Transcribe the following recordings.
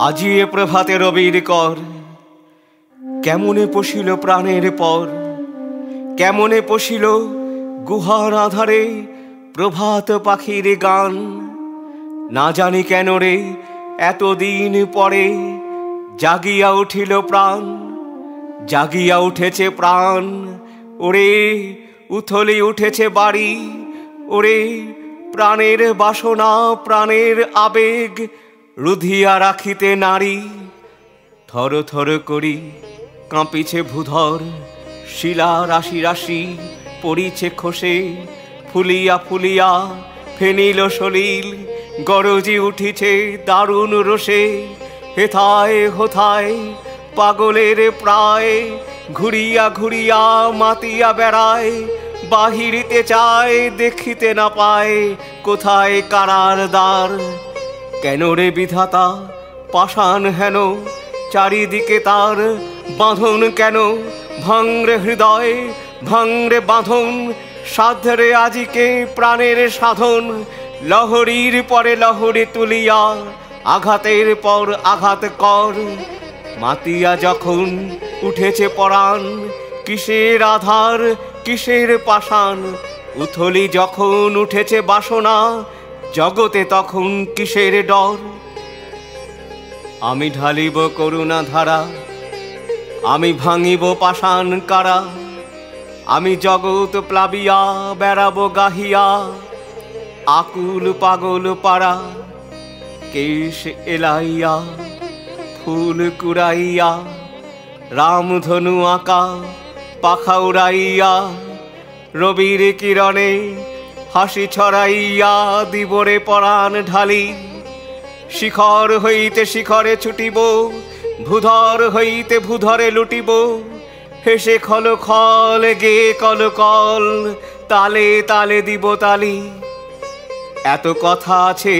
আজি এ প্রভাতে রবির কর, কেমনে পশিল প্রাণের পর, কেমনে পশিল গুহার আধারে প্রভাত পাখির গান। না জানি কেন রে এতদিন পরে জাগিয়া উঠিল প্রাণ, জাগিয়া উঠেছে প্রাণ। ওরে উথলি উঠেছে বাড়ি, ওরে প্রাণের বাসনা প্রাণের আবেগ রুধিয়া রাখিতে নারী। থর থর করি কাঁপিছে ভূধর, শিলা রাশি রাশি পড়িছে খসে, ফুলিয়া ফুলিয়া ফেনিল সলিল গরজি উঠিছে দারুণ রোষে। হেথায় হোথায় পাগলের প্রায় ঘুরিয়া ঘুরিয়া মাতিয়া বেড়ায়, বাহিরিতে চায় দেখিতে না পায় কোথায় কারার দ্বার। কেন রে বিধাতা পাষাণ হেন চারিদিকে তার বাঁধন কেন? ভাঙরে হৃদয় ভাঙরে বাঁধন, সাধ্যরে আজিকে প্রাণের সাধন। লহরীর পরে লহরী তুলিয়া আঘাতের পর আঘাত কর। মাতিয়া যখন উঠেছে পরাণ, কিসের আধার কিসের পাষাণ। উথলি যখন উঠেছে বাসনা, জগতে তখন কিসের ডর। আমি ঢালিব করুণা ধারা, আমি ভাঙিব পাষাণ কারা। আমি জগৎ প্লাবিয়া বেড়াবো গাহিয়া, আকুল পাগল পাড়া। কেশ এলাইয়া ফুল কুড়াইয়া, রামধনু আঁকা পাখা উড়াইয়া, রবির কিরণে হাসি ছড়াইয়া দিবরে পরাণ ঢালি। শিখর হইতে শিখরে ছুটিব, ভূধর হইতে ভূধরে লুটিব। হেসে খল খল গে কল কল, তালে তালে দিব তালি। এত কথা আছে,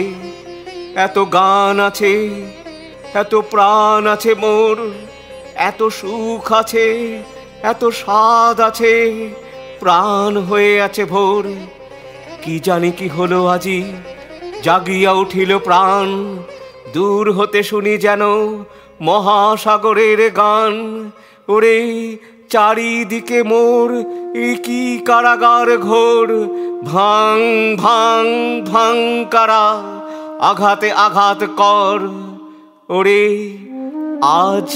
এত গান আছে, এত প্রাণ আছে মোর, এত সুখ আছে, এত স্বাদ আছে, প্রাণ হয়ে আছে ভোর। কি জানি কি হলো আজি, জাগিয়া উঠিল প্রাণ। দূর হতে শুনি যেন মহাসাগরের গান। ওরে চারিদিকে মোর কি কারাগার ঘোর, ভাং ভাং ভাং কারা, আঘাতে আঘাত কর। ওরে আজ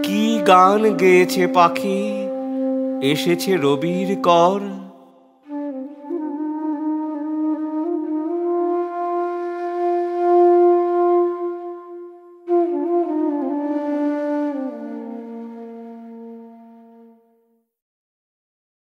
কি গান গেয়েছে পাখি, এসেছে রবির কর।